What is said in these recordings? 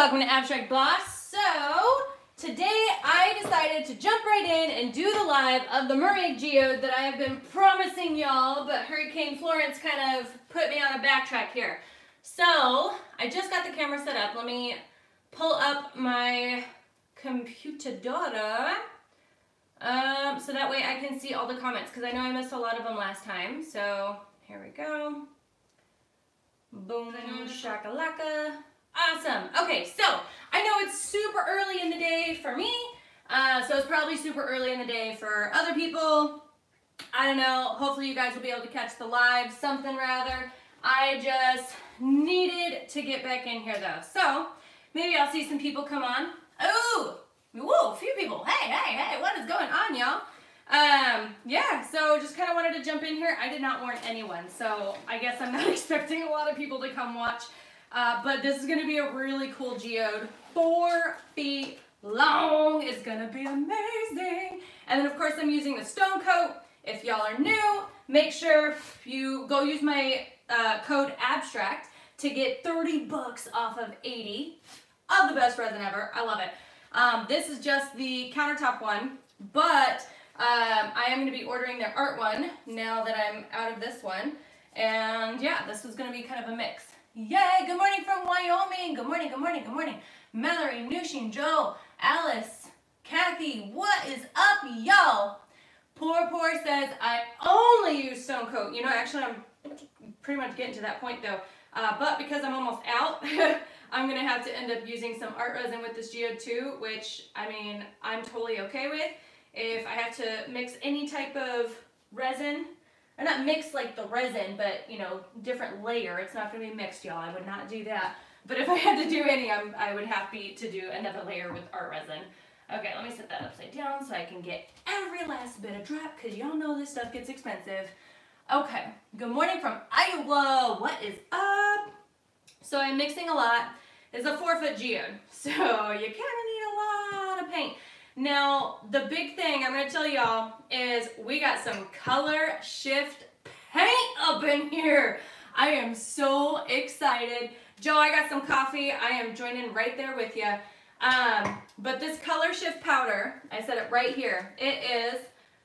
welcome to Abstract Boss. So today I decided to jump right in and do the live of the mermaid geode that I have been promising y'all, but Hurricane Florence kind of put me on a backtrack here. So I just got the camera set up. Let me pull up my computadora so that way I can see all the comments, because I know I missed a lot of them last time. So here we go. Boom, shakalaka. Awesome. Okay, so I know it's super early in the day for me, so it's probably super early in the day for other people. I don't know. Hopefully you guys will be able to catch the live, something rather. I just needed to get back in here though. So maybe I'll see some people come on. Oh, whoa, a few people. Hey, what is going on, y'all? Yeah, so just kind of wanted to jump in here. I did not warn anyone, so I guess I'm not expecting a lot of people to come watch. But this is going to be a really cool geode, 4 feet long. It's going to be amazing. And then of course I'm using the stone coat. If y'all are new, make sure you go use my code ABSTRACT to get 30 bucks off of 80 of the best resin ever. I love it. This is just the countertop one, but I am going to be ordering their art one now that I'm out of this one. And yeah, this was going to be kind of a mix. Yay! Good morning from Wyoming. Good morning, good morning, good morning. Mallory, Nushin, Joe, Alice, Kathy, what is up, y'all? Poor says, I only use stone coat. You know, actually, I'm pretty much getting to that point, though. But because I'm almost out, I'm going to have to end up using some art resin with this geode, too, which, I mean, I'm totally okay with. If I have to mix any type of resin, or not mix like the resin, but, you know, different layer. It's not going to be mixed, y'all. I would not do that. But if I had to do any, I would have to do another layer with art resin. Okay, let me set that upside down so I can get every last bit of drop, because y'all know this stuff gets expensive. Okay, good morning from Iowa. What is up? So I'm mixing a lot. It's a 4-foot geode, so you kind of need a lot of paint. Now, the big thing I'm going to tell y'all is we got some color shift paint up in here. I am so excited. Joe, I got some coffee. I am joining right there with you. But this color shift powder, I said it right here. It is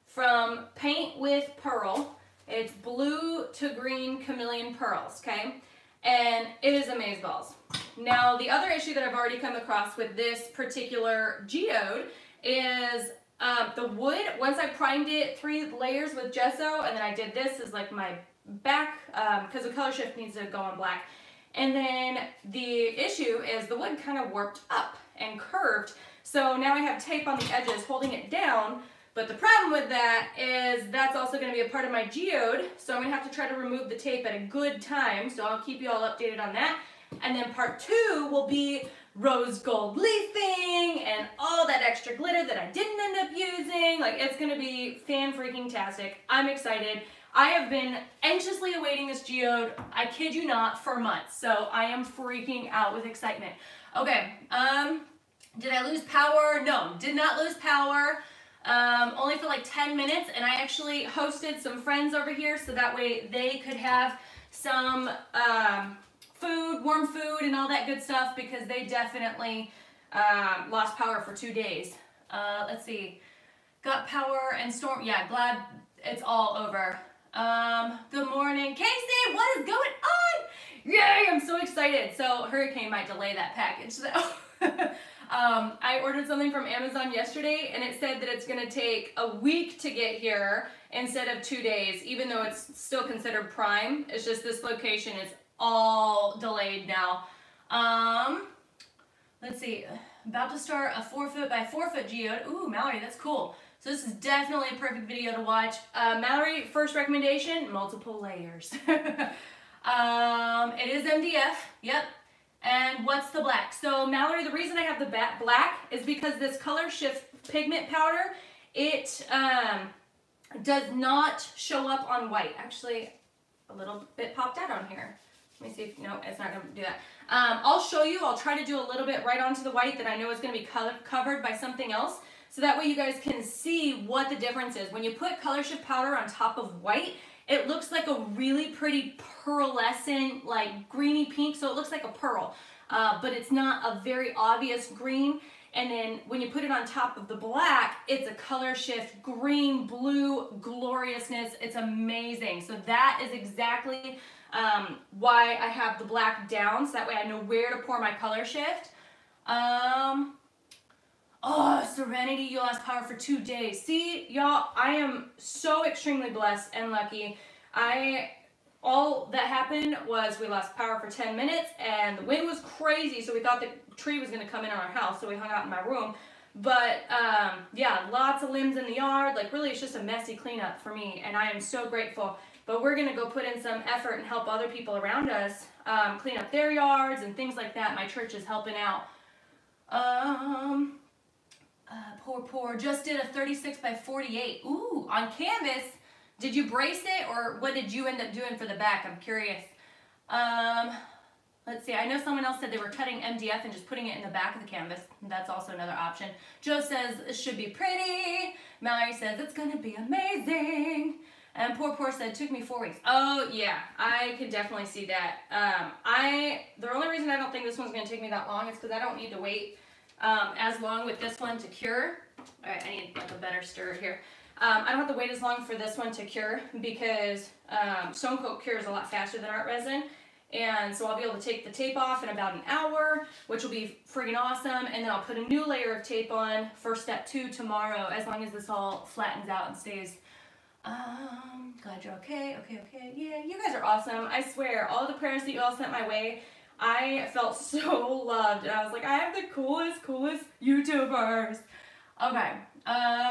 from Paint with Pearl. It's blue to green chameleon pearls, okay? And it is amazeballs. Now, the other issue that I've already come across with this particular geode is the wood. Once I primed it 3 layers with gesso, and then I did this as like my back, because the color shift needs to go on black. And then the issue is the wood kind of warped up and curved. So now I have tape on the edges holding it down. But the problem with that is that's also going to be a part of my geode. So I'm going to have to try to remove the tape at a good time. So I'll keep you all updated on that. And then part 2 will be rose gold leafing and all that extra glitter that I didn't end up using. Like, it's going to be fan-freaking-tastic. I'm excited. I have been anxiously awaiting this geode, I kid you not, for months. So I am freaking out with excitement. Okay, did I lose power? No, did not lose power. Only for like 10 minutes, and I actually hosted some friends over here so that way they could have some food, warm food, and all that good stuff, because they definitely lost power for 2 days. Let's see. Got power and storm. Yeah, glad it's all over. Good morning. Casey, what is going on? Yay, I'm so excited. So Hurricane might delay that package. So I ordered something from Amazon yesterday, and it said that it's going to take a week to get here instead of 2 days, even though it's still considered prime. It's just this location is all delayed now. Let's see, about to start a 4-foot by 4-foot geode. Ooh, Mallory, that's cool. So this is definitely a perfect video to watch. Mallory, first recommendation, multiple layers. It is MDF, yep. And what's the black? So Mallory, the reason I have the black is because this color shift pigment powder, it does not show up on white. Actually, a little bit popped out on here. Let me see if, no, it's not going to do that. I'll show you. I'll try to do a little bit right onto the white that I know is going to be covered by something else. So that way you guys can see what the difference is. When you put color shift powder on top of white, it looks like a really pretty pearlescent, like greeny pink, so it looks like a pearl, but it's not a very obvious green. And then when you put it on top of the black, it's a color shift, green, blue, gloriousness. It's amazing. So that is exactly why I have the black down, so that way I know where to pour my color shift. Oh, Serenity, you lost power for 2 days. See, y'all, I am so extremely blessed and lucky. All that happened was we lost power for 10 minutes and the wind was crazy, so we thought the tree was going to come in on our house, so we hung out in my room. But yeah, lots of limbs in the yard. Like, really, it's just a messy cleanup for me, and I am so grateful. But we're going to go put in some effort and help other people around us clean up their yards and things like that. My church is helping out. Poor, just did a 36 by 48. Ooh, on canvas. Did you brace it, or what did you end up doing for the back? I'm curious. Let's see, I know someone else said they were cutting MDF and just putting it in the back of the canvas. That's also another option. Joe says it should be pretty. Mallory says it's gonna be amazing. And poor said, took me 4 weeks. Oh yeah, I can definitely see that. The only reason I don't think this one's gonna take me that long is because I don't need to wait as long with this one to cure. All right, I need like a better stir here. I don't have to wait as long for this one to cure because stone coat cures a lot faster than art resin. And so I'll be able to take the tape off in about an hour, which will be friggin' awesome. And then I'll put a new layer of tape on for step 2 tomorrow, as long as this all flattens out and stays. Glad you're okay. Yeah, you guys are awesome. I swear, all the prayers that you all sent my way, I felt so loved. And I was like, I have the coolest YouTubers. Okay,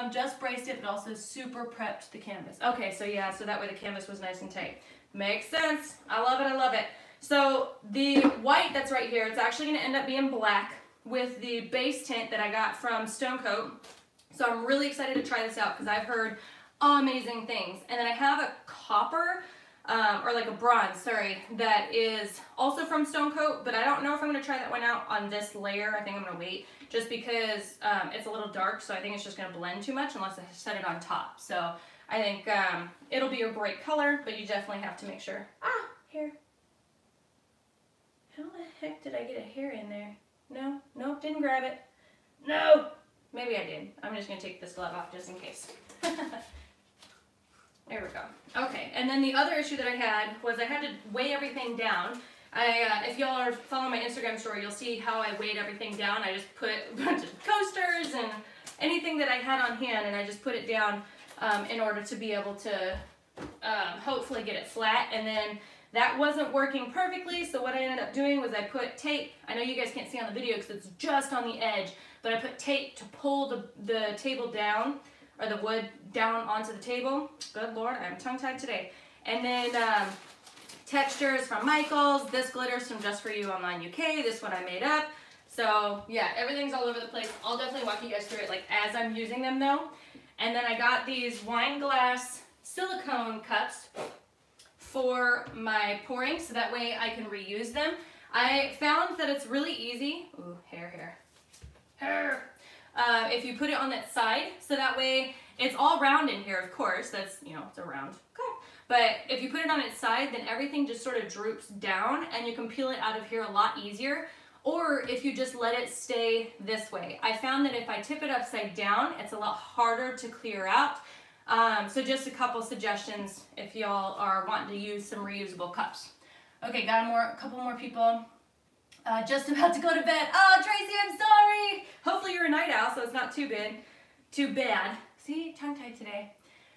just braced it, but also super prepped the canvas. Okay, so yeah, so that way the canvas was nice and tight. Makes sense. I love it. So the white that's right here, it's actually gonna end up being black with the base tint that I got from Stone Coat. So I'm really excited to try this out because I've heard amazing things. And then I have a copper, or like a bronze, sorry, that is also from Stone Coat, but I don't know if I'm gonna try that one out on this layer. I think I'm gonna wait just because it's a little dark, so I think it's just gonna blend too much unless I set it on top. So I think it'll be a great color, but you definitely have to make sure. Ah, hair. How the heck did I get a hair in there? No, nope, didn't grab it. No, maybe I did. I'm just gonna take this glove off just in case. There we go. Okay, and then the other issue that I had was I had to weigh everything down. If y'all are following my Instagram story, you'll see how I weighed everything down. I just put a bunch of coasters and anything that I had on hand, and I just put it down in order to be able to hopefully get it flat. And then that wasn't working perfectly, so what I ended up doing was I put tape. I know you guys can't see on the video because it's just on the edge, but I put tape to pull the table down, or the wood down onto the table. Good Lord, I'm tongue-tied today. And then textures from Michaels. This glitter's from Just For You Online UK. This one I made up. So yeah, everything's all over the place. I'll definitely walk you guys through it like as I'm using them though. And then I got these wine glass silicone cups for my pouring, so that way I can reuse them. I found that it's really easy. Ooh, hair. If you put it on that side, so that way it's all round in here, of course. That's, you know, it's a round cup. But if you put it on its side, then everything just sort of droops down and you can peel it out of here a lot easier. Or if you just let it stay this way. I found that if I tip it upside down, it's a lot harder to clear out. So just a couple suggestions if y'all are wanting to use some reusable cups. Okay, got a couple more people. Just about to go to bed. Oh, Tracy, I'm sorry. Hopefully you're a night owl, so it's not too bad. See, tongue-tied today.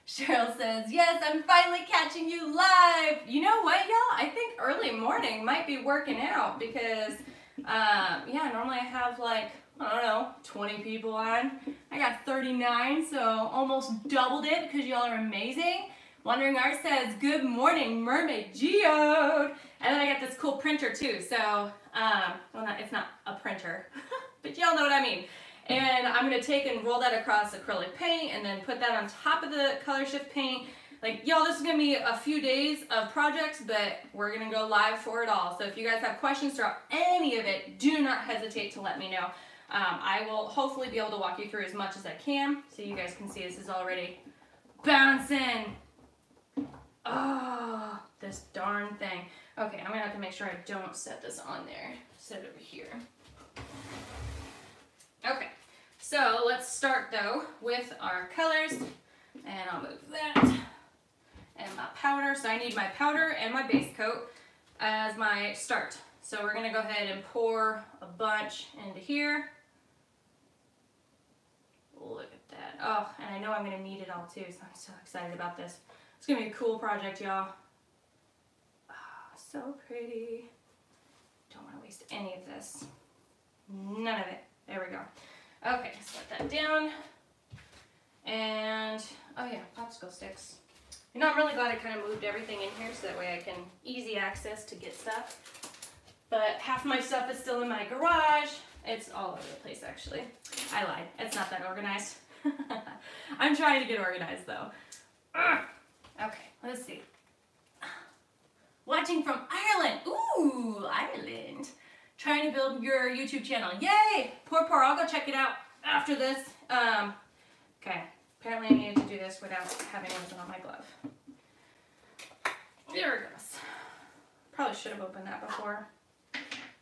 Cheryl says, yes, I'm finally catching you live. You know what, y'all? I think early morning might be working out because, yeah, normally I have like, I don't know, 20 people on. I got 39, so almost doubled it because y'all are amazing. Wandering Art says, good morning, mermaid geode. And then I got this cool printer too. So, well, it's not a printer, but y'all know what I mean. And I'm gonna take and roll that across acrylic paint and then put that on top of the color shift paint. Like, y'all, this is gonna be a few days of projects, but we're gonna go live for it all. So if you guys have questions throughout any of it, do not hesitate to let me know. I will hopefully be able to walk you through as much as I can so you guys can see this is already bouncing. Oh, this darn thing. Okay, I'm gonna have to make sure I don't set this on there. Set it over here. Okay, so let's start though with our colors. And I'll move that. And my powder. So I need my powder and my base coat as my start. So we're gonna go ahead and pour a bunch into here. Look at that. Oh, and I know I'm gonna need it all too, so I'm so excited about this. It's gonna be a cool project, y'all. Oh, so pretty. Don't wanna waste any of this. None of it. There we go. Okay, set that down. And, oh yeah, popsicle sticks. You know, I'm really glad I kind of moved everything in here so that way I can easy access to get stuff. But half my stuff is still in my garage. It's all over the place, actually. I lied. It's not that organized. I'm trying to get organized, though. Okay, let's see. Watching from Ireland. Ooh, Ireland. Trying to build your YouTube channel. Yay! Poor. I'll go check it out after this. Okay. Apparently I needed to do this without having resin on my glove. There it goes. Probably should have opened that before.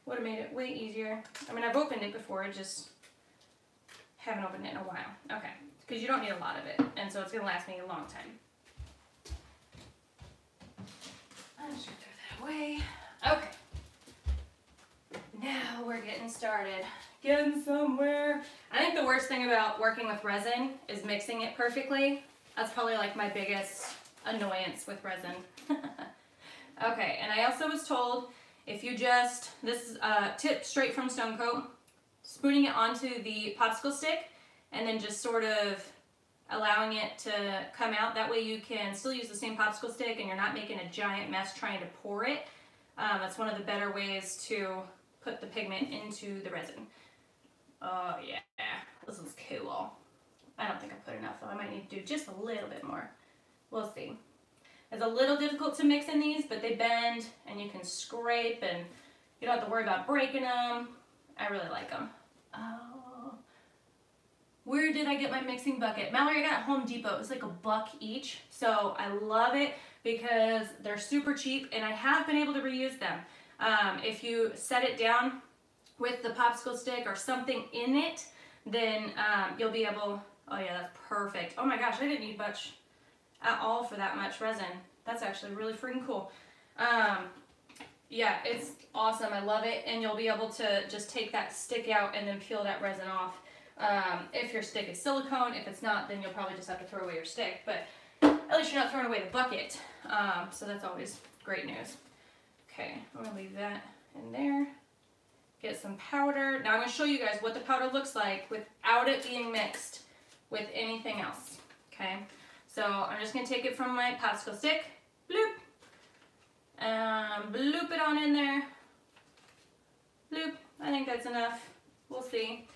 Would have made it way easier. I mean, I've opened it before, I just haven't opened it in a while. Okay, because you don't need a lot of it, and so it's going to last me a long time. I'm just going to throw that away. Okay. Now we're getting started. Getting somewhere. I think the worst thing about working with resin is mixing it perfectly. That's probably like my biggest annoyance with resin. Okay, and I also was told if you just, this is a tip straight from Stone Coat, spooning it onto the popsicle stick and then just sort of allowing it to come out. That way you can still use the same popsicle stick and you're not making a giant mess trying to pour it. That's one of the better ways to put the pigment into the resin. Oh yeah, this is cool. I don't think I put enough though. I might need to do just a little bit more. We'll see. It's a little difficult to mix in these, but they bend and you can scrape and you don't have to worry about breaking them. I really like them. Oh, where did I get my mixing bucket? Mallory, I got at Home Depot. It was like $1 each. So I love it because they're super cheap and I have been able to reuse them. If you set it down with the popsicle stick or something in it, then you'll be able, oh yeah, that's perfect. Oh my gosh, I didn't need much at all for that much resin. That's actually really freaking cool. Yeah, it's awesome. I love it. And you'll be able to just take that stick out and then peel that resin off. If your stick is silicone, if it's not, then you'll probably just have to throw away your stick. But at least you're not throwing away the bucket. So that's always great news. Okay, I'm gonna leave that in there. Get some powder. Now I'm gonna show you guys what the powder looks like without it being mixed with anything else. Okay, so I'm just gonna take it from my popsicle stick, bloop, bloop it on in there, bloop. I think that's enough. We'll see.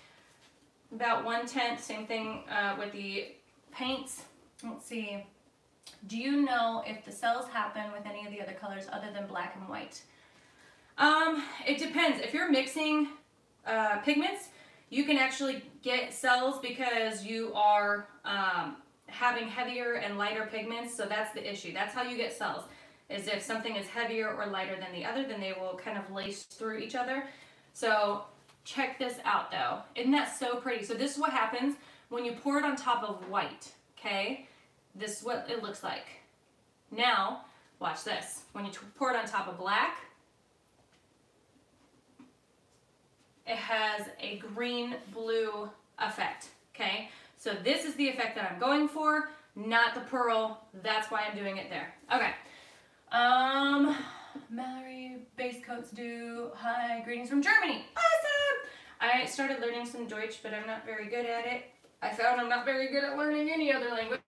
About 1/10. Same thing with the paints. Let's see. Do you know if the cells happen with any of the other colors other than black and white? It depends. If you're mixing pigments, you can actually get cells because you are having heavier and lighter pigments, so that's the issue. That's how you get cells, is if something is heavier or lighter than the other, then they will kind of lace through each other. So check this out though. Isn't that so pretty? So this is what happens when you pour it on top of white, okay? This is what it looks like. Now, watch this. When you pour it on top of black, it has a green-blue effect, okay? So this is the effect that I'm going for, not the pearl. That's why I'm doing it there. Okay. Mallory, base coats do. Hi, greetings from Germany. Awesome! I started learning some Deutsch, but I'm not very good at it. I found I'm not very good at learning any other language.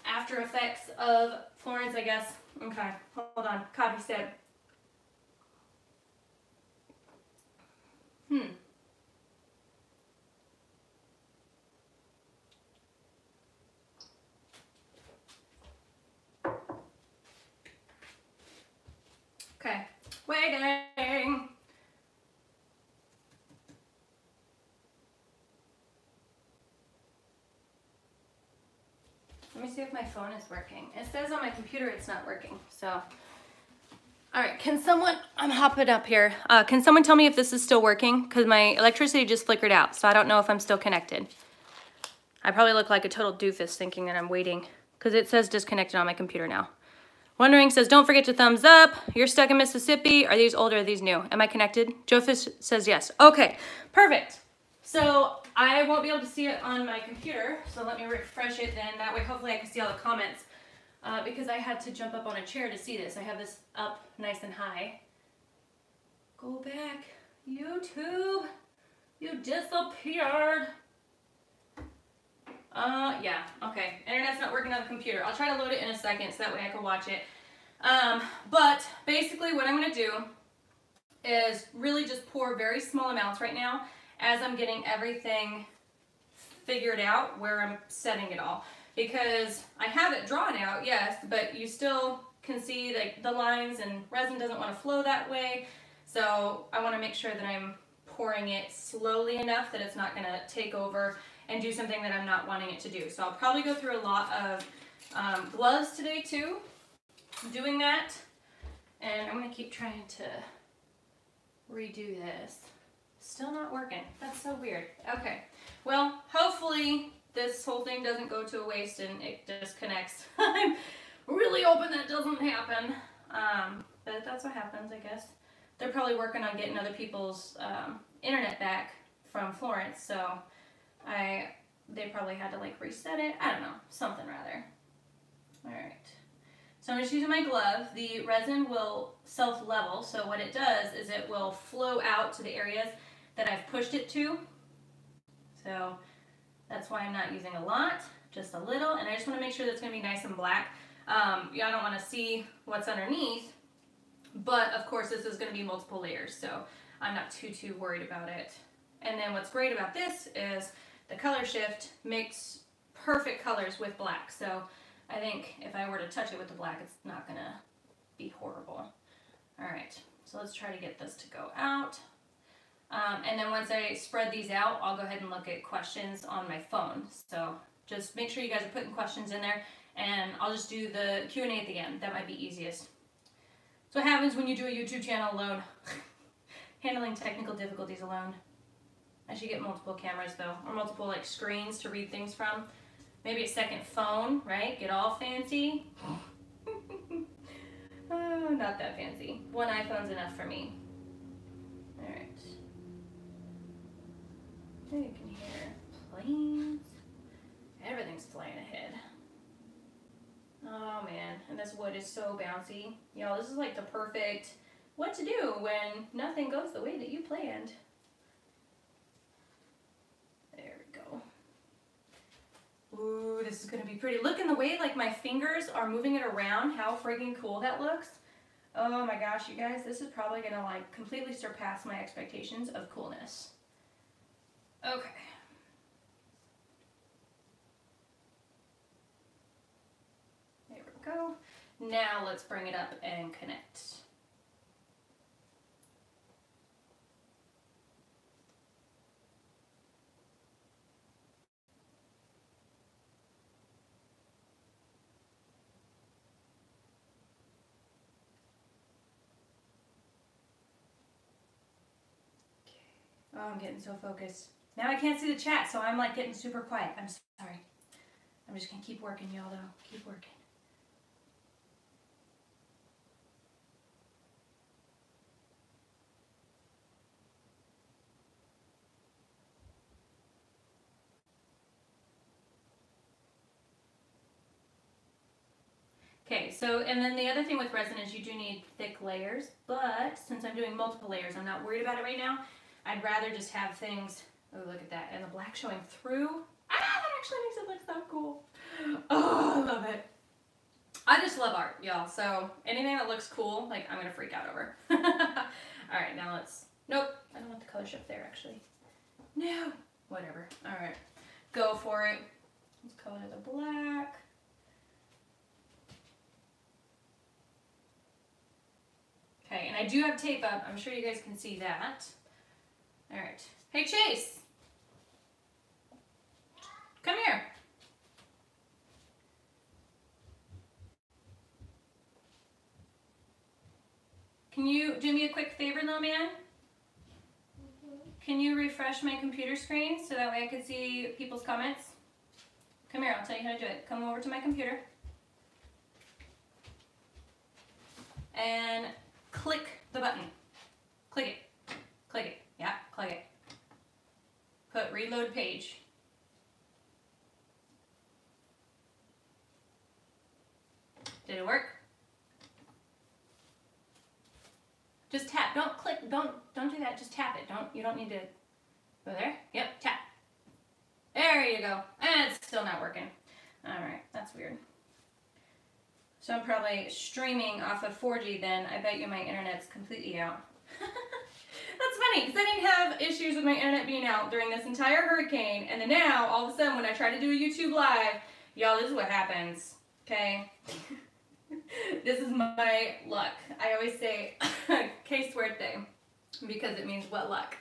After effects of Florence, I guess. Okay, hold on. Copy step. Okay, waiting. if my phone is working. It says on my computer it's not working, so. All right, can someone, I'm hopping up here. Can someone tell me if this is still working? Because my electricity just flickered out, so I don't know if I'm still connected. I probably look like a total doofus thinking that I'm waiting, because it says disconnected on my computer now. Wondering says, don't forget to thumbs up. You're stuck in Mississippi. Are these old or are these new? Am I connected? Joefish says yes. Okay, perfect. So I won't be able to see it on my computer. So let me refresh it then. That way, hopefully I can see all the comments because I had to jump up on a chair to see this. I have this up nice and high. Go back, YouTube. You disappeared. Yeah, okay. Internet's not working on the computer. I'll try to load it in a second so that way I can watch it. But basically what I'm going to do is really just pour very small amounts right now as I'm getting everything figured out where I'm setting it all. Because I have it drawn out, yes, but you still can see like the lines and resin doesn't want to flow that way. So I want to make sure that I'm pouring it slowly enough that it's not going to take over and do something that I'm not wanting it to do. So I'll probably go through a lot of gloves today too, doing that. And I'm gonna keep trying to redo this. Still not working. That's so weird. Okay, well, hopefully this whole thing doesn't go to a waste and it disconnects. I'm really hoping that doesn't happen. But that's what happens, I guess. They're probably working on getting other people's internet back from Florence, so they probably had to like reset it. I don't know, something rather. All right, so I'm just using my glove. The resin will self-level, so what it does is it will flow out to the areas that I've pushed it to. So that's why I'm not using a lot, just a little, and I just want to make sure that it's going to be nice and black. Yeah, I don't want to see what's underneath, but of course this is going to be multiple layers, so I'm not too worried about it. And then what's great about this is the color shift makes perfect colors with black. So I think if I were to touch it with the black, it's not gonna be horrible. All right, so let's try to get this to go out. And then once I spread these out, I'll go ahead and look at questions on my phone. So just make sure you guys are putting questions in there, and I'll just do the Q&A at the end. That might be easiest. So what happens when you do a YouTube channel alone? Handling technical difficulties alone. I should get multiple cameras though, or multiple like screens to read things from. Maybe a second phone, right? Get all fancy. Oh, not that fancy. One iPhone's enough for me. All right. There you can hear planes. Everything's flying ahead. Oh man, and this wood is so bouncy. Y'all, this is like the perfect what to do when nothing goes the way that you planned. Ooh, this is gonna be pretty. Look in the way like my fingers are moving it around, how friggin' cool that looks. Oh my gosh, you guys, this is probably gonna like completely surpass my expectations of coolness. Okay. There we go. Now let's bring it up and connect. Oh, I'm getting so focused. Now I can't see the chat, so I'm like getting super quiet. I'm sorry. I'm just gonna keep working, y'all, though. Keep working. Okay, so, and then the other thing with resin is you do need thick layers, but since I'm doing multiple layers, I'm not worried about it right now. I'd rather just have things, oh look at that, and the black showing through. Ah, that actually makes it look so cool. Oh, I love it. I just love art, y'all, so anything that looks cool, like, I'm gonna freak out over. All right, now let's, nope, I don't want the color shift there, actually. No, whatever, all right, go for it. Let's color the black. Okay, and I do have tape up, I'm sure you guys can see that. All right. Hey, Chase. Come here. Can you do me a quick favor, little man? Can you refresh my computer screen so that way I can see people's comments? Come here, I'll tell you how to do it. Come over to my computer. And click the button. Click it. Click it. Yeah, click it. Put reload page. Did it work? Just tap. Don't click. Don't do that. Just tap it. You don't need to go there. Yep, tap. There you go. And it's still not working. All right, that's weird. So I'm probably streaming off of 4G then. I bet you my internet's completely out. That's funny, because I didn't have issues with my internet being out during this entire hurricane, and then now, all of a sudden, when I try to do a YouTube live, y'all, this is what happens, okay? This is my luck. I always say, que suerte, because it means what luck.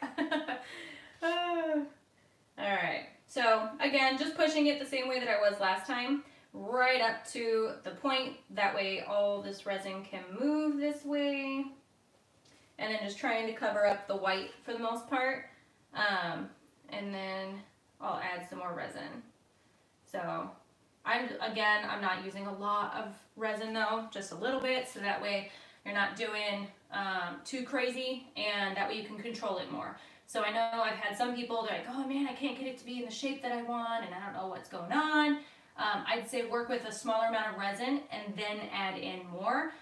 Alright, so again, just pushing it the same way that I was last time, right up to the point. That way all this resin can move this way. And then just trying to cover up the white for the most part. And then I'll add some more resin. So I'm not using a lot of resin though, just a little bit, so that way you're not doing too crazy, and that way you can control it more. So I know I've had some people, they're like, oh man, I can't get it to be in the shape that I want, and I don't know what's going on. I'd say work with a smaller amount of resin and then add in more.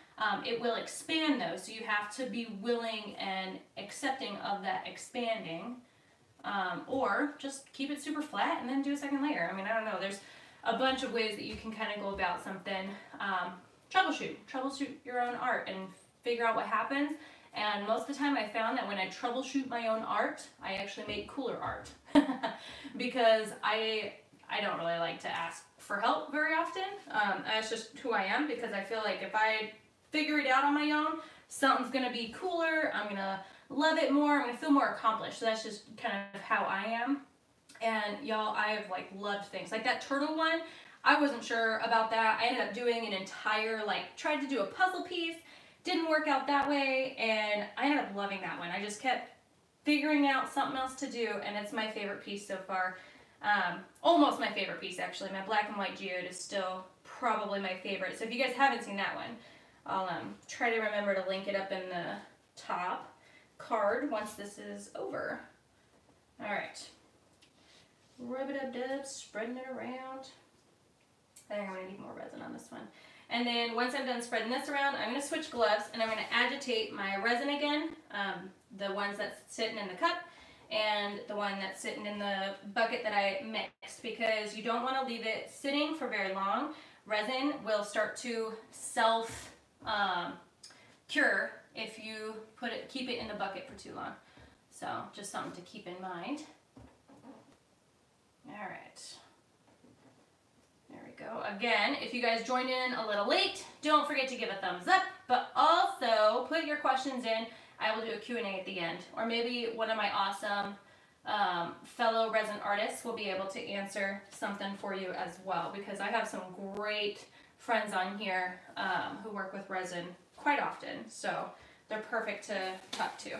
It will expand though, so you have to be willing and accepting of that expanding, or just keep it super flat and then do a second layer. I mean, I don't know, there's a bunch of ways that you can kind of go about something. Troubleshoot your own art and figure out what happens. And most of the time I found that when I troubleshoot my own art, I actually make cooler art. Because I don't really like to ask for help very often. That's just who I am, because I feel like if I figure it out on my own, something's gonna be cooler, I'm gonna love it more, I'm gonna feel more accomplished. So that's just kind of how I am. And y'all, I've like loved things. Like that turtle one, I wasn't sure about that. I ended up doing an entire, tried to do a puzzle piece, didn't work out that way, and I ended up loving that one. I just kept figuring out something else to do, and it's my favorite piece so far. Almost my favorite piece actually. My black and white geode is still probably my favorite. So if you guys haven't seen that one, I'll try to remember to link it up in the top card once this is over. Alright. Rub-a-dub-dub, spreading it around. I think I'm going to need more resin on this one. And then once I'm done spreading this around, I'm going to switch gloves and I'm going to agitate my resin again. The ones that's sitting in the cup and the one that's sitting in the bucket that I mixed, because you don't want to leave it sitting for very long. Resin will start to cure if you keep it in the bucket for too long. So just something to keep in mind. All right. There we go. Again, if you guys joined in a little late, don't forget to give a thumbs up, but also put your questions in. I will do a Q&A at the end, or maybe one of my awesome fellow resin artists will be able to answer something for you as well, because I have some great friends on here who work with resin quite often, so they're perfect to talk to.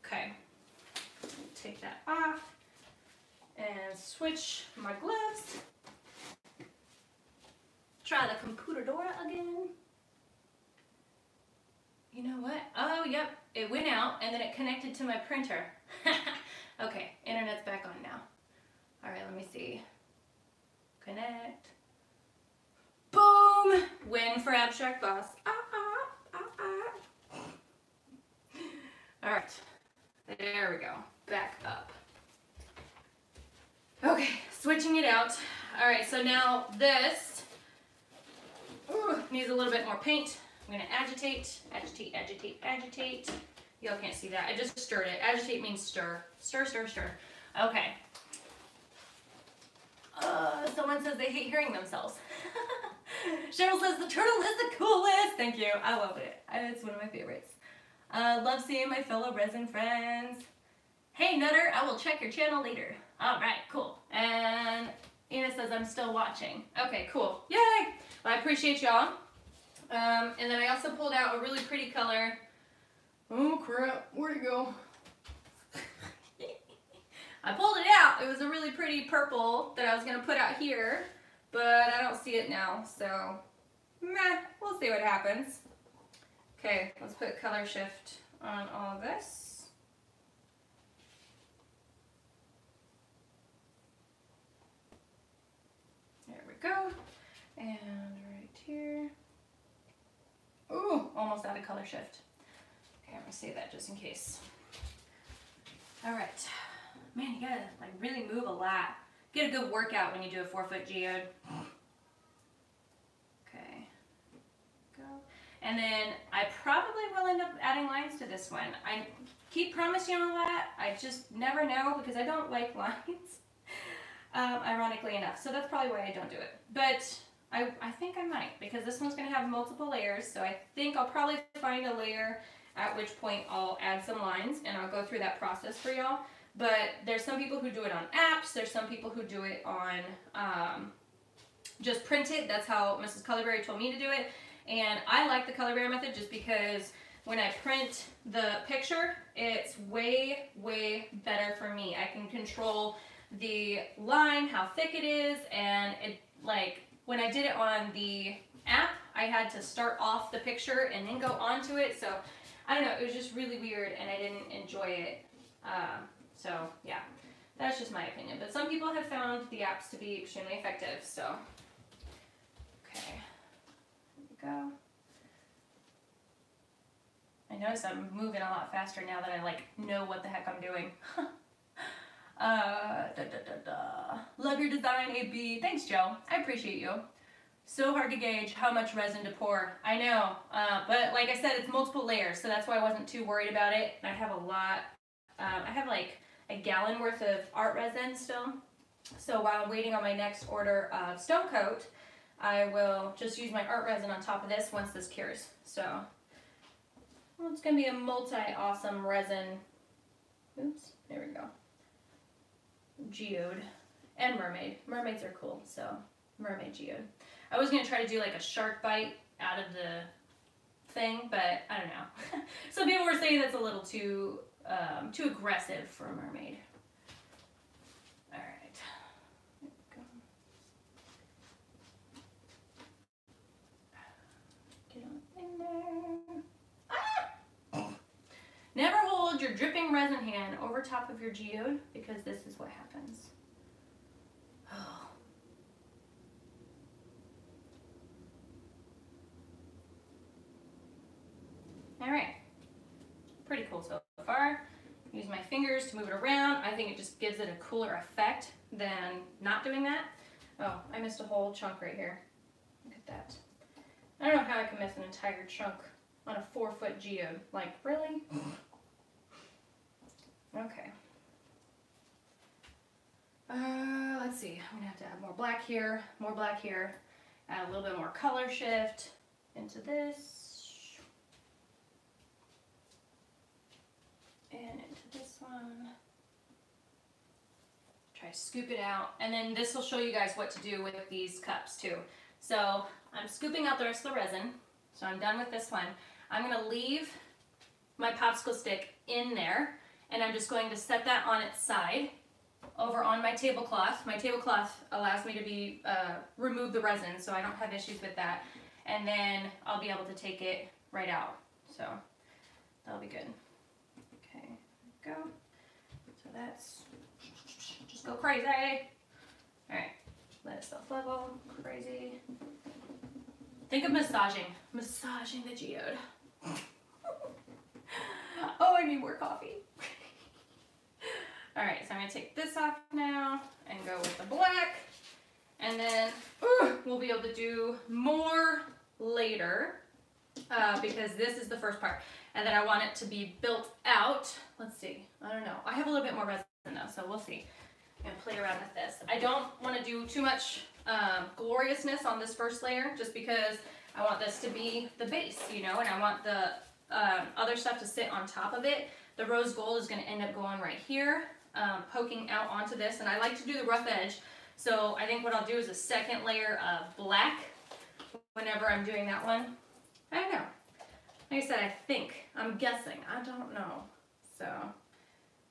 Okay, take that off and switch my gloves. Try the computadora again. You know what? Oh, yep, it went out and then it connected to my printer. Okay, internet's back on now. All right, let me see. Connect. Boom! Win for Abstract Boss. All right, there we go. Back up. Okay, switching it out. All right, so now this needs a little bit more paint. I'm gonna agitate, agitate, agitate, agitate. Y'all can't see that. I just stirred it. Agitate means stir. Stir, stir, stir. Okay. Someone says they hate hearing themselves. Cheryl says the turtle is the coolest. Thank you. I love it. It's one of my favorites. Love seeing my fellow resin friends. Hey Nutter, I will check your channel later. All right, cool. And Ina says I'm still watching. Okay, cool. Yay! Well, I appreciate y'all. And then I also pulled out a really pretty color. crap, where'd it go? I pulled it out. It was a really pretty purple that I was gonna put out here, but I don't see it now, so meh, we'll see what happens. Okay, let's put color shift on all of this. There we go. And right here. Ooh, almost out of color shift. Okay, I'm gonna save that just in case. All right. Man, you gotta like really move a lot. Get a good workout when you do a 4-foot geode. Okay, go. And then I probably will end up adding lines to this one. I keep promising you all that. I just never know because I don't like lines, ironically enough. So that's probably why I don't do it. But I think I might, because this one's gonna have multiple layers. So I think I'll probably find a layer at which point I'll add some lines, and I'll go through that process for y'all. But there's some people who do it on apps, there's some people who do it on just print it. That's how Mrs. Colorberry told me to do it. And I like the Colorberry method just because when I print the picture, it's way, way better for me. I can control the line, how thick it is, and it, like, when I did it on the app, I had to start off the picture and then go onto it. So I don't know, it was just really weird and I didn't enjoy it. So yeah, that's just my opinion. But some people have found the apps to be extremely effective, so. Okay, here we go. I notice I'm moving a lot faster now that I like know what the heck I'm doing. Love your design, AB. Thanks, Joe. I appreciate you. So hard to gauge how much resin to pour. I know, but like I said, it's multiple layers, so that's why I wasn't too worried about it. I have a lot. I have like a gallon worth of art resin still. So while I'm waiting on my next order of stone coat, I will just use my art resin on top of this once this cures. So well, it's gonna be a multi-awesome resin. Oops, there we go. Geode and mermaid. Mermaids are cool, so mermaid geode. I was gonna try to do like a shark bite out of the thing, but I don't know. Some people were saying that's a little too aggressive for a mermaid. All right, there we go. Get on in there. Ah! Never hold your dripping resin hand over top of your geode because this is what happens. Oh. All right, pretty cool so far. Use my fingers to move it around. I think it just gives it a cooler effect than not doing that. Oh, I missed a whole chunk right here. Look at that. I don't know how I can miss an entire chunk on a 4-foot geode. Like, really? Okay. Let's see. I'm gonna have to add more black here, add a little bit more color shift into this. And into this one. Try to scoop it out. And then this will show you guys what to do with these cups too. So I'm scooping out the rest of the resin. So I'm done with this one. I'm gonna leave my popsicle stick in there, and I'm just going to set that on its side over on my tablecloth. My tablecloth allows me to remove the resin, so I don't have issues with that. And then I'll be able to take it right out. So that'll be good. Okay, go. So that's, just go crazy. All right, let it self-level, crazy. Think of massaging the geode. Oh, I need more coffee. All right, so I'm gonna take this off now and go with the black. And then we'll be able to do more later because this is the first part. And then I want it to be built out. Let's see, I don't know. I have a little bit more resin though, so we'll see. I'm gonna play around with this. I don't wanna do too much gloriousness on this first layer just because I want this to be the base, you know, and I want the other stuff to sit on top of it. The rose gold is gonna end up going right here, poking out onto this, and I like to do the rough edge. So I think what I'll do is a second layer of black whenever I'm doing that one. I don't know. Like I said, I'm guessing, I don't know. So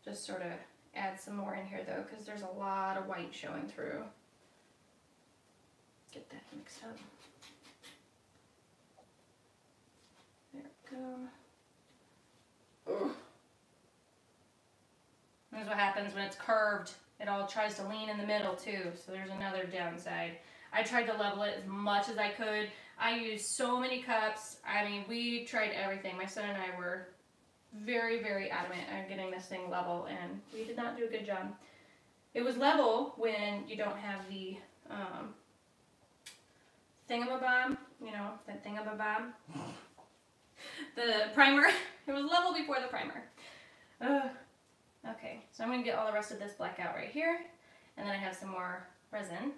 just sort of add some more in here though, because there's a lot of white showing through. Get that mixed up. There we go. Ugh. Here's what happens when it's curved. It all tries to lean in the middle too, so there's another downside. I tried to level it as much as I could. I used so many cups. I mean, we tried everything. My son and I were very, very adamant on getting this thing level, and we did not do a good job. It was level when you don't have the thingamabob, you know, that thingamabob. The primer. It was level before the primer. Okay, so I'm going to get all the rest of this black out right here, and then I have some more resin.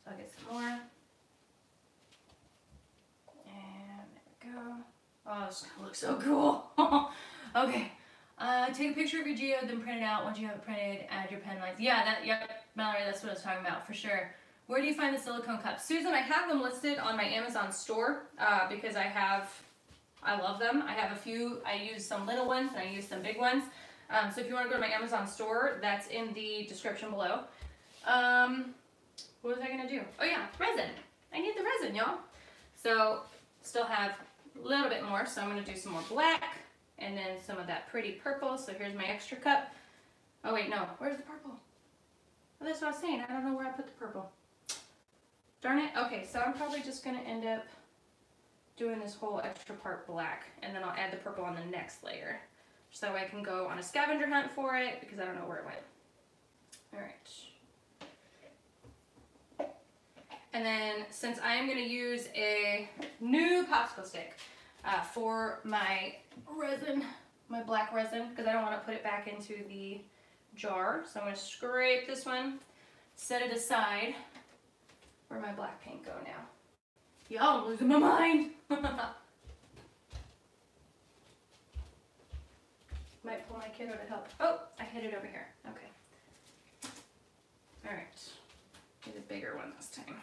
So I'll get some more. And there we go. Oh, this is going to look so cool. Okay. Take a picture of your geode, then print it out. Once you have it printed, add your pen lines. Yeah, yep, Mallory, that's what I was talking about for sure. Where do you find the silicone cups? Susan, I have them listed on my Amazon store because I love them. I have a few. I use some little ones and I use some big ones. So if you want to go to my Amazon store, that's in the description below. What was I going to do? Oh yeah, resin. I need the resin, y'all. So still have a little bit more, so I'm going to do some more black and then some of that pretty purple. So here's my extra cup. Oh wait, no, where's the purple? Well, that's what I was saying. I don't know where I put the purple. Darn it. Okay, so I'm probably just going to end up doing this whole extra part black, and then I'll add the purple on the next layer. So that way I can go on a scavenger hunt for it, because I don't know where it went. Alright. And then, since I'm going to use a new popsicle stick for my resin, my black resin, because I don't want to put it back into the jar. So I'm going to scrape this one, set it aside. Where'd my black paint go now? Y'all, I'm losing my mind! Might pull my kiddo to help. Oh, I hid it over here. Okay. Alright. Get a bigger one this time.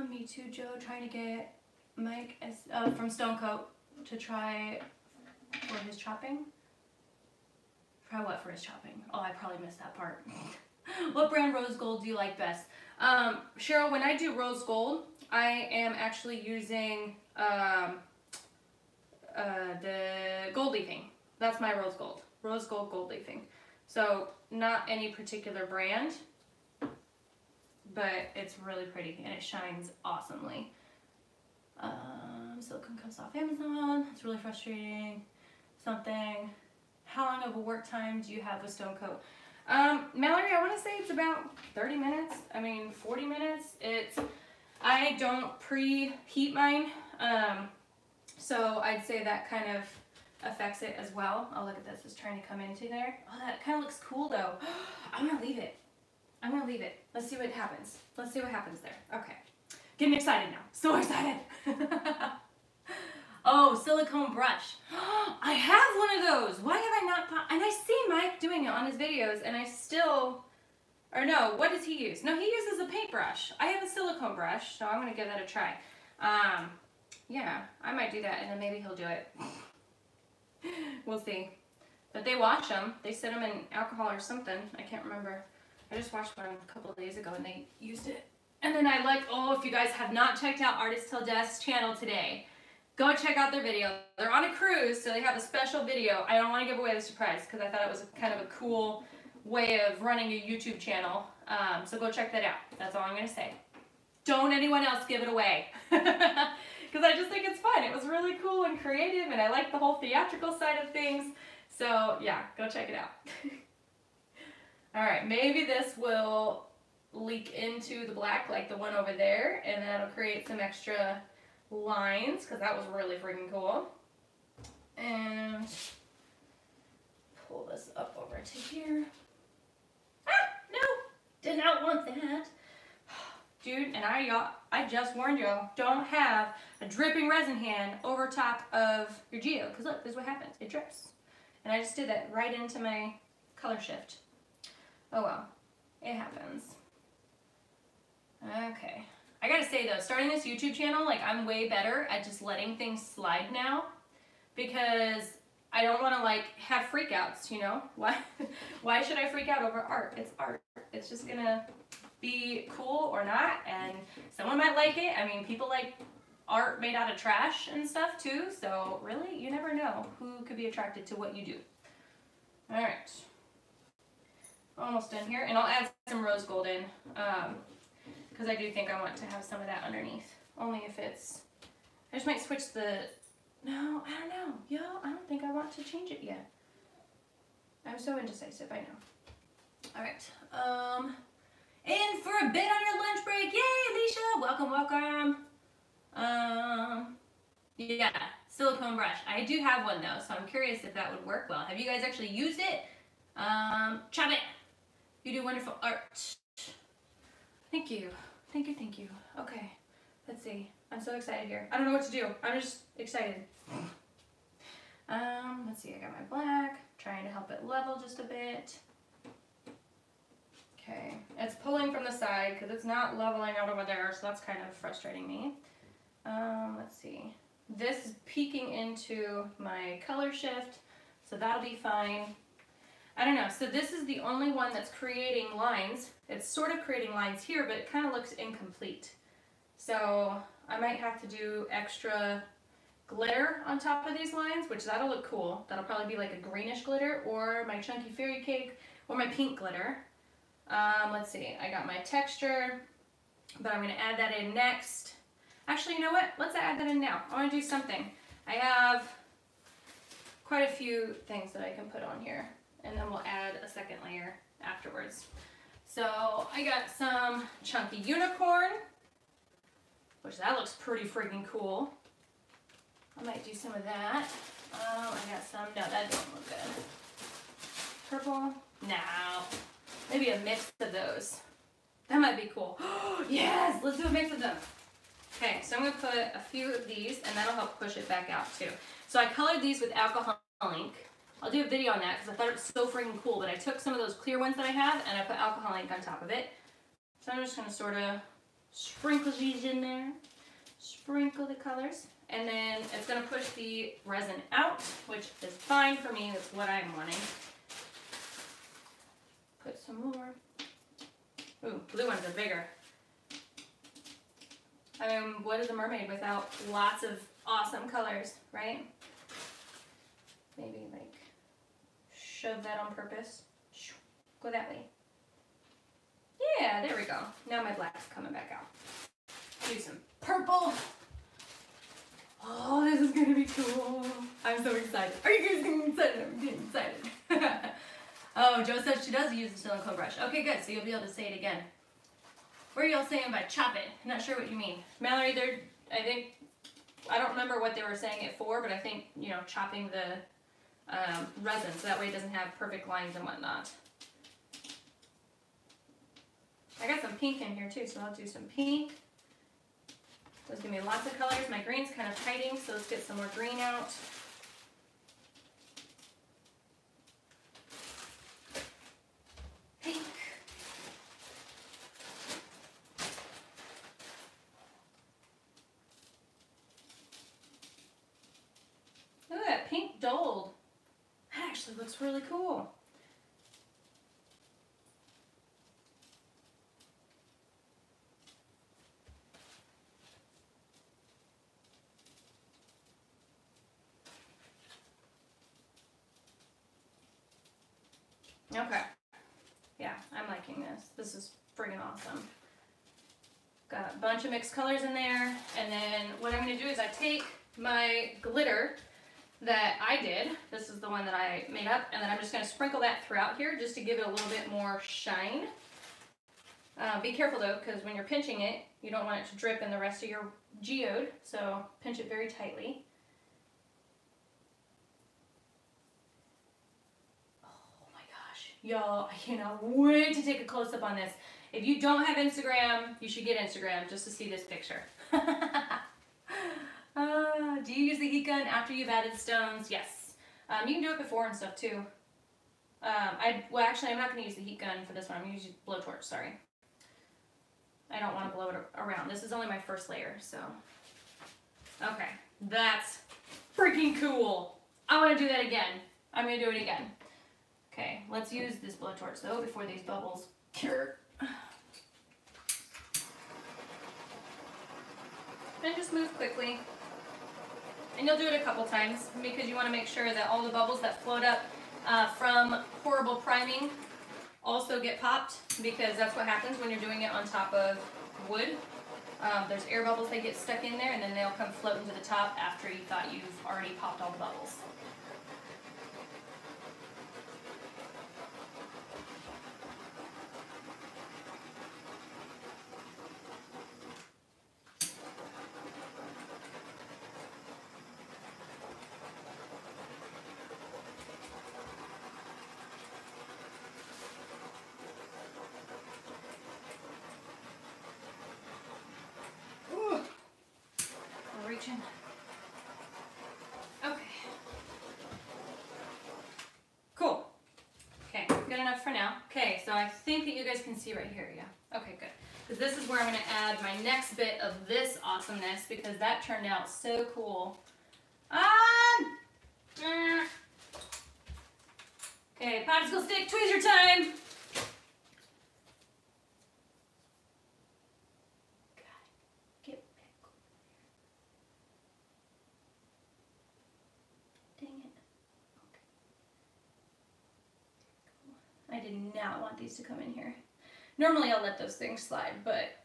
Me too, Joe. Trying to get Mike from Stone Coat to try for his chopping. Try what for his chopping? Oh, I probably missed that part. What brand rose gold do you like best? Cheryl, when I do rose gold, I am actually using the gold leafing. That's my rose gold. Rose gold gold leafing. So not any particular brand, but it's really pretty and it shines awesomely. Silicone comes off Amazon. It's really frustrating. Something. How long of a work time do you have with Stone Coat? Mallory, I want to say it's about 30 minutes. I mean, 40 minutes. I don't preheat mine. So I'd say that kind of affects it as well. Oh, look at this. It's trying to come into there. Oh, that kind of looks cool though. I'm going to leave it. I'm going to leave it. Let's see what happens. Let's see what happens there. Okay. Getting excited now. So excited. Oh, silicone brush. I have one of those. Why have I not? And I see Mike doing it on his videos, and I still, or no, what does he use? No, he uses a paintbrush. I have a silicone brush, so I'm going to give that a try. Yeah, I might do that, and then maybe he'll do it. We'll see. But they wash them. They set them in alcohol or something. I can't remember. I just watched one a couple of days ago, and they used it. And then I like, oh, if you guys have not checked out Artist Till Death's channel today, go check out their video. They're on a cruise, so they have a special video. I don't want to give away the surprise because I thought it was kind of a cool way of running a YouTube channel. So go check that out. That's all I'm going to say. Don't anyone else give it away. Because I just think it's fun. It was really cool and creative, and I like the whole theatrical side of things. So yeah, go check it out. Alright, maybe this will leak into the black like the one over there, and that'll create some extra lines, because that was really freaking cool. And pull this up over to here. Ah, no, did not want that. Dude, and I just warned y'all, don't have a dripping resin hand over top of your geode, because look, this is what happens, it drips. And I just did that right into my color shift. Oh well, it happens. Okay. I gotta say though, starting this YouTube channel, like I'm way better at just letting things slide now because I don't want to like have freakouts, you know? Why should I freak out over art? It's art. It's just gonna be cool or not, and someone might like it. I mean, people like art made out of trash and stuff too, so really, you never know who could be attracted to what you do. All right, almost done here, and I'll add some rose gold in, because I do think I want to have some of that underneath, only if it's, I just might switch the, no, I don't know, yo, I don't think I want to change it yet. I'm so indecisive, I know. All right, in for a bit on your lunch break, yay, Alicia, welcome, welcome. Yeah, silicone brush. I do have one though, so I'm curious if that would work well. Have you guys actually used it? Chop it. You do wonderful art. Thank you. Thank you, thank you. Okay, let's see. I'm so excited here. I don't know what to do. I'm just excited. Let's see, I got my black, trying to help it level just a bit. Okay, it's pulling from the side because it's not leveling out over there, so that's kind of frustrating me. Let's see. This is peeking into my color shift, so that'll be fine. I don't know, so this is the only one that's creating lines. It's sort of creating lines here, but it kind of looks incomplete. So I might have to do extra glitter on top of these lines, which that'll look cool. That'll probably be like a greenish glitter, or my chunky fairy cake, or my pink glitter. Let's see, I got my texture, but I'm gonna add that in next. Actually, you know what? Let's add that in now. I want to do something. I have quite a few things that I can put on here, and then we'll add a second layer afterwards. So I got some chunky unicorn, which that looks pretty freaking cool. I might do some of that. I got some, no, that doesn't look good. Purple, no. Maybe a mix of those. That might be cool. Yes, let's do a mix of them. Okay, so I'm going to put a few of these, and that'll help push it back out too. So I colored these with alcohol ink. I'll do a video on that because I thought it was so freaking cool, but I took some of those clear ones that I have and I put alcohol ink on top of it. So I'm just going to sort of sprinkle these in there, sprinkle the colors, and then it's going to push the resin out, which is fine for me. That's what I'm wanting. Put some more. Ooh, blue ones are bigger. I mean, what is a mermaid without lots of awesome colors, right? Maybe like shove that on purpose. Go that way. Yeah, there we go. Now my black's coming back out. Do some purple. Oh, this is gonna be cool. I'm so excited. Are you guys getting excited? I'm getting excited. Oh, Jo says she does use the silicone brush. Okay, good. So you'll be able to say it again. What are y'all saying by chop it? I'm not sure what you mean. Mallory, I don't remember what they were saying it for, but I think, you know, chopping the resin so that way it doesn't have perfect lines and whatnot. I got some pink in here too, so I'll do some pink. Those give me lots of colors. My green's kind of hiding, so let's get some more green out. Pink. Look at that pink dulled. That actually looks really cool. Okay. Yeah, I'm liking this. This is friggin' awesome. Got a bunch of mixed colors in there, and then what I'm going to do is I take my glitter that I did, this is the one that I made up, and then I'm just going to sprinkle that throughout here just to give it a little bit more shine. Be careful though, because when you're pinching it, you don't want it to drip in the rest of your geode, so pinch it very tightly. Y'all, I cannot wait to take a close-up on this. If you don't have Instagram, you should get Instagram just to see this picture. Do you use the heat gun after you've added stones? Yes. You can do it before and stuff too. Well, actually, I'm not going to use the heat gun for this one. I'm going to use blowtorch, sorry. I don't want to blow it around. This is only my first layer, so. Okay, that's freaking cool. I want to do that again. I'm going to do it again. Okay, let's use this blowtorch though before these bubbles cure. And just move quickly. And you'll do it a couple times because you want to make sure that all the bubbles that float up from horrible priming also get popped, because that's what happens when you're doing it on top of wood. There's air bubbles that get stuck in there, and then they'll come floating to the top after you thought you've already popped all the bubbles. Reaching. Okay. Cool. Okay, good enough for now. Okay, so I think that you guys can see right here, yeah. Okay, good. Because this is where I'm going to add my next bit of this awesomeness, because that turned out so cool. Okay, popsicle stick tweezer time. I did not want these to come in here. Normally I'll let those things slide, but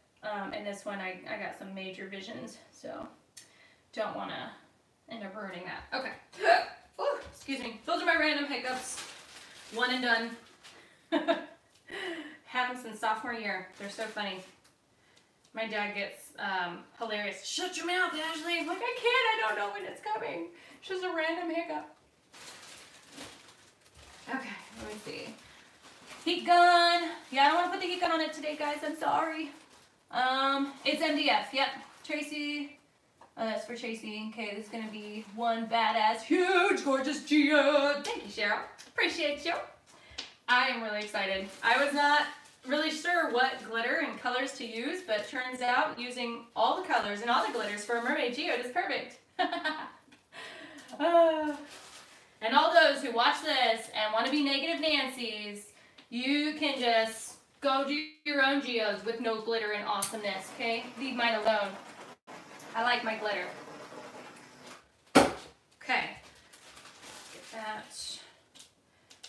in this one I got some major visions, so don't want to end up ruining that. Okay. Ooh, excuse me. Those are my random hiccups. One and done. Had them since sophomore year. They're so funny. My dad gets hilarious. Shut your mouth, Ashley. I'm like, I can't. I don't know when it's coming. It's just a random hiccup. Okay, let me see. Heat gun. Yeah, I don't want to put the heat gun on it today, guys. I'm sorry. It's MDF. Yep. Tracy. Oh, that's for Tracy. Okay, this is going to be one badass, huge, gorgeous geode. Thank you, Cheryl. Appreciate you. I am really excited. I was not really sure what glitter and colors to use, but it turns out using all the colors and all the glitters for a mermaid geode is perfect. And all those who watch this and want to be negative Nancy's, you can just go do your own geodes with no glitter and awesomeness, okay? Leave mine alone. I like my glitter. Okay. Get that.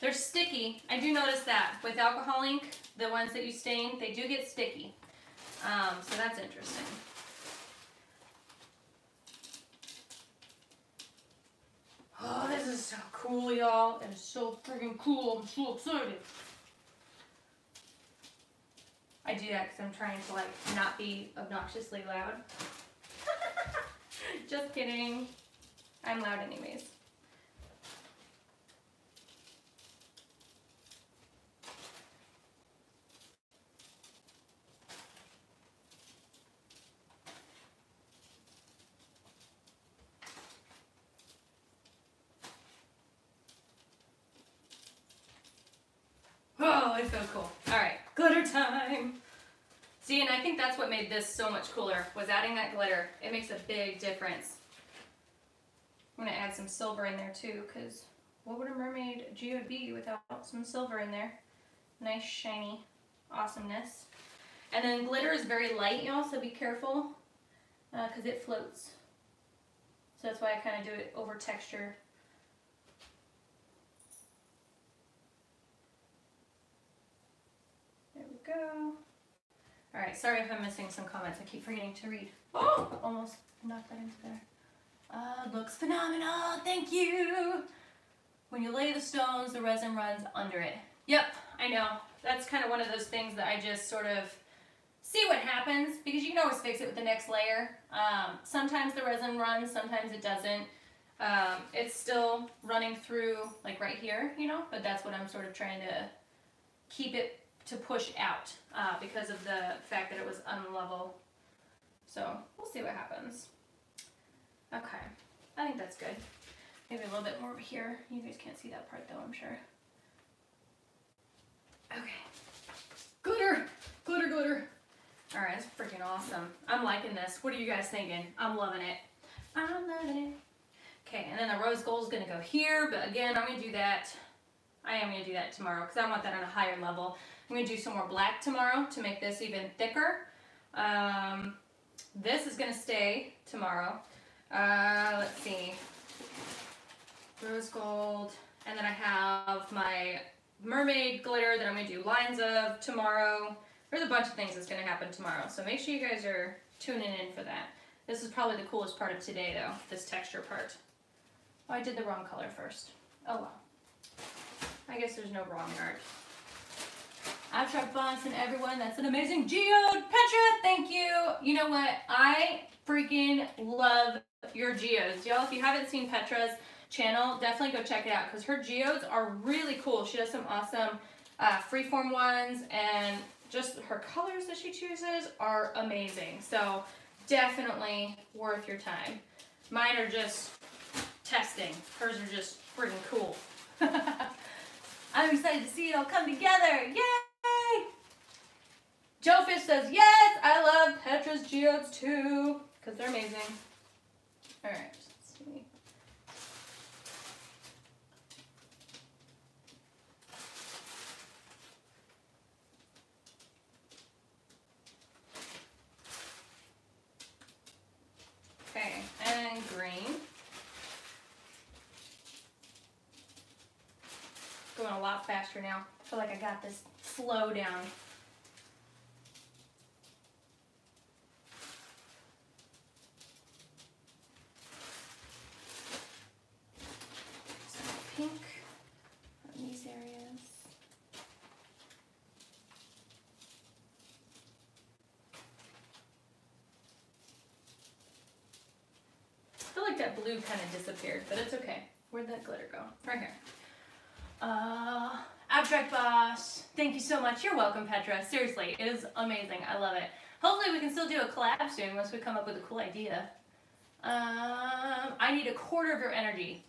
They're sticky. I do notice that. With alcohol ink, the ones that you stain, they do get sticky. So that's interesting. Oh, this is so cool, y'all. It is so freaking cool. I'm so excited. I do that because I'm trying to, like, not be obnoxiously loud. Just kidding. I'm loud anyways. Oh, it's so cool. All right, glitter time. See, and I think that's what made this so much cooler, was adding that glitter. It makes a big difference. I'm gonna add some silver in there too, because what would a mermaid geode be without some silver in there? Nice, shiny awesomeness. And then glitter is very light, y'all, so be careful, because it floats. So that's why I kind of do it over texture. There we go. All right, sorry if I'm missing some comments. I keep forgetting to read. Oh, almost knocked that into there. Looks phenomenal, thank you. When you lay the stones, the resin runs under it. Yep, I know. That's kind of one of those things that I just sort of see what happens, because you can always fix it with the next layer. Sometimes the resin runs, sometimes it doesn't. It's still running through, like right here, you know, but that's what I'm sort of trying to keep it to push out because of the fact that it was unlevel. So we'll see what happens. Okay, I think that's good. Maybe a little bit more over here. You guys can't see that part though, I'm sure. Okay, glitter, glitter, glitter. All right, that's freaking awesome. I'm liking this. What are you guys thinking? I'm loving it. I'm loving it. Okay, and then the rose gold is gonna go here, but again, I'm gonna do that. I am gonna do that tomorrow because I want that on a higher level. I'm gonna do some more black tomorrow to make this even thicker. This is gonna stay tomorrow. Let's see. Rose gold, and then I have my mermaid glitter that I'm gonna do lines of tomorrow. There's a bunch of things that's gonna happen tomorrow, so make sure you guys are tuning in for that. This is probably the coolest part of today though, this texture part. Oh, I did the wrong color first. Oh well. I guess there's no wrong art. Abstract Boss and everyone, that's an amazing geode. Petra, thank you. You know what? I freaking love your geodes. Y'all, if you haven't seen Petra's channel, definitely go check it out because her geodes are really cool. She does some awesome freeform ones, and just her colors that she chooses are amazing. So definitely worth your time. Mine are just testing. Hers are just freaking cool. I'm excited to see it all come together. Yay! Joe Fish says, yes, I love Petra's geodes too, because they're amazing. All right, let's see. Okay, and green. Going a lot faster now. I feel like I got this slow down. Some pink on these areas. I feel like that blue kind of disappeared, but it's okay. Where'd that glitter go? Right here. Abstract Boss, thank you so much. You're welcome, Petra. Seriously, it is amazing. I love it. Hopefully we can still do a collab soon once we come up with a cool idea. I need a quarter of your energy.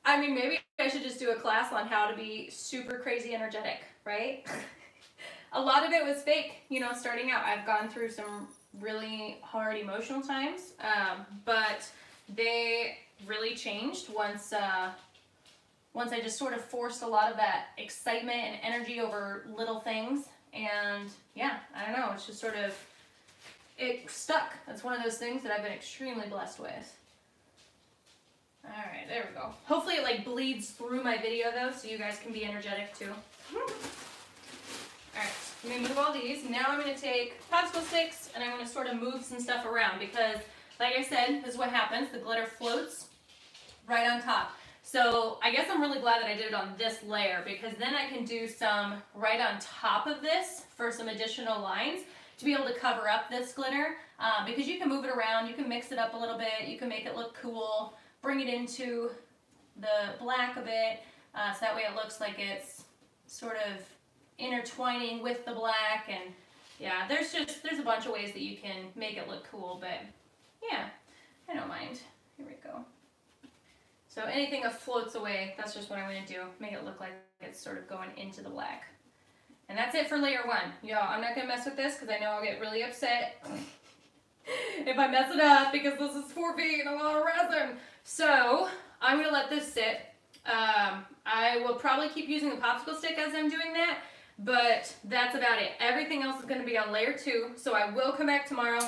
I mean, maybe I should just do a class on how to be super crazy energetic, right? A lot of it was fake, you know, starting out. I've gone through some really hard emotional times, but they really changed once I just sort of forced a lot of that excitement and energy over little things. And yeah, I don't know, it's just sort of, it stuck. That's one of those things that I've been extremely blessed with. All right, there we go. Hopefully it like bleeds through my video though, so you guys can be energetic too. All right, I'm gonna move all these. Now I'm gonna take popsicle sticks and I'm gonna sort of move some stuff around because, like I said, this is what happens. The glitter floats right on top. So I guess I'm really glad that I did it on this layer because then I can do some right on top of this for some additional lines to be able to cover up this glitter because you can move it around, you can mix it up a little bit, you can make it look cool, bring it into the black a bit so that way it looks like it's sort of intertwining with the black. And yeah, there's a bunch of ways that you can make it look cool, but yeah, I don't mind. Here we go. So anything that floats away, that's just what I'm going to do. Make it look like it's sort of going into the black. And that's it for layer one. Y'all, I'm not going to mess with this because I know I'll get really upset if I mess it up because this is 4 feet and a lot of resin. So I'm going to let this sit. I will probably keep using the popsicle stick as I'm doing that, but that's about it. Everything else is going to be on layer 2, so I will come back tomorrow.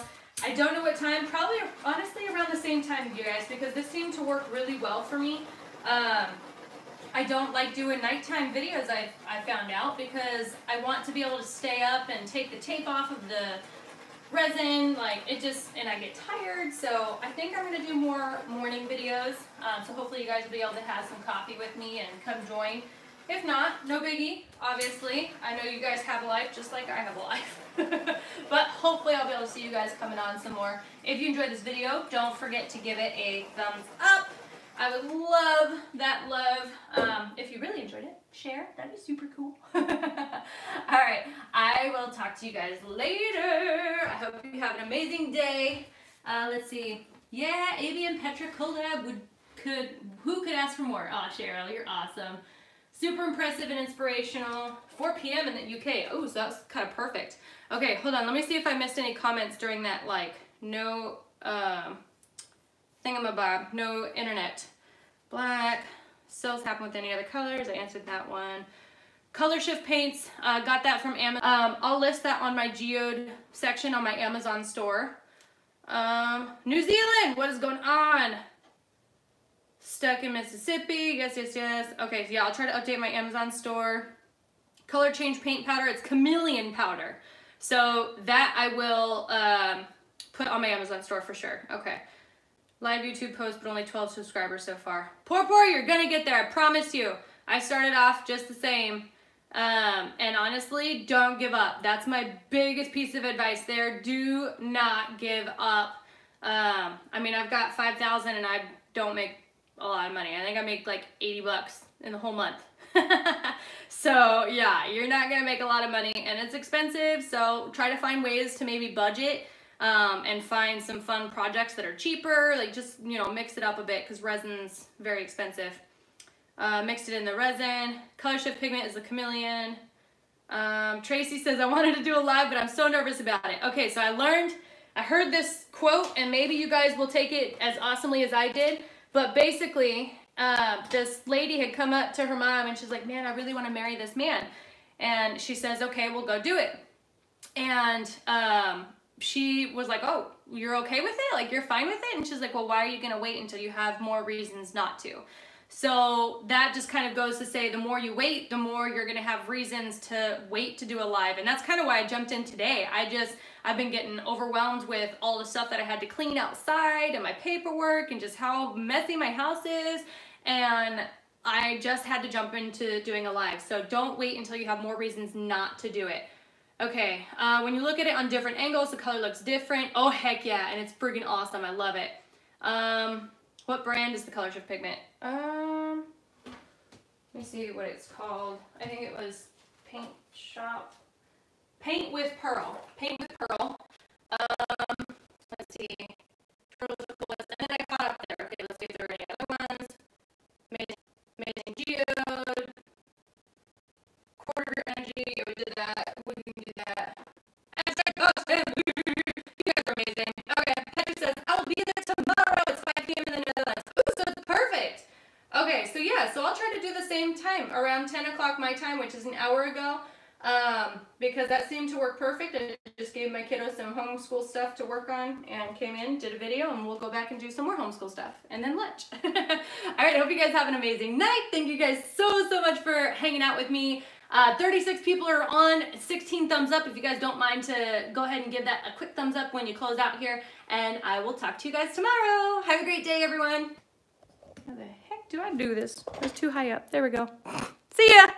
I don't know what time, probably honestly around the same time, you guys, because this seemed to work really well for me. I don't like doing nighttime videos, I found out, because I want to be able to stay up and take the tape off of the resin, like it just, and I get tired, so I think I'm going to do more morning videos, so hopefully you guys will be able to have some coffee with me and come join. If not, no biggie, obviously. I know you guys have a life just like I have a life. But hopefully I'll be able to see you guys coming on some more. If you enjoyed this video, don't forget to give it a thumbs up. I would love that love. If you really enjoyed it, share. That'd be super cool. Alright, I will talk to you guys later. I hope you have an amazing day. Let's see. Yeah, AB and Petra collab who could ask for more? Oh, Cheryl, you're awesome. Super impressive and inspirational. 4 p.m. in the UK. Oh, so that's kind of perfect. Okay, hold on. Let me see if I missed any comments during that, like, no thingamabob, no internet. Black. Cells happen with any other colors. I answered that one. Color shift paints. Got that from Amazon. I'll list that on my geode section on my Amazon store. New Zealand. What is going on? Stuck in Mississippi. Yes, yes, yes. Okay, so yeah, I'll try to update my Amazon store. Color change paint powder. It's chameleon powder. So that I will put on my Amazon store for sure. Okay. Live YouTube post, but only 12 subscribers so far. Poor, you're gonna get there. I promise you. I started off just the same. And honestly, don't give up. That's my biggest piece of advice there. Do not give up. I mean, I've got 5,000 and I don't make a lot of money. I think I make like 80 bucks in the whole month. So yeah, you're not gonna make a lot of money and it's expensive. So try to find ways to maybe budget and find some fun projects that are cheaper. Like just, you know, mix it up a bit because resin's very expensive. Mixed it in the resin. Color shift pigment is the chameleon. Tracy says, I wanted to do a live, but I'm so nervous about it. Okay, so I heard this quote, and maybe you guys will take it as awesomely as I did, but basically, this lady had come up to her mom, and she's like, man, I really want to marry this man. And she says, okay, we'll go do it. And she was like, oh, you're okay with it? Like, you're fine with it? And she's like, well, why are you going to wait until you have more reasons not to? So that just kind of goes to say the more you wait, the more you're going to have reasons to wait to do a live. And that's kind of why I jumped in today. I've been getting overwhelmed with all the stuff that I had to clean outside and my paperwork and just how messy my house is. And I just had to jump into doing a live. So don't wait until you have more reasons not to do it. Okay, when you look at it on different angles, the color looks different. Oh, heck yeah, and it's freaking awesome. I love it. What brand is the color shift pigment? Let me see what it's called. I think it was Paint Shop. Paint with Pearl. Paint with Pearl. Let's see. Pearl's the coolest. And then I caught up there. Okay, let's see if there are any other ones. Amazing geode. Quarter your energy. Yeah, we did that. We can do that. You guys are amazing. Okay, Paddy says, I will be there tomorrow. It's 5 p.m. in the Netherlands. Ooh, so it's perfect. Okay, so yeah, so I'll try to do the same time, around 10 o'clock my time, which is an hour ago, because that seemed to work perfect. I just gave my kiddos some homeschool stuff to work on and came in, did a video, and we'll go back and do some more homeschool stuff, and then lunch. All right, I hope you guys have an amazing night. Thank you guys so much for hanging out with me. 36 people are on, 16 thumbs up. If you guys don't mind to go ahead and give that a quick thumbs up when you close out here, and I will talk to you guys tomorrow. Have a great day, everyone. How the heck do I do this? It was too high up. There we go. See ya.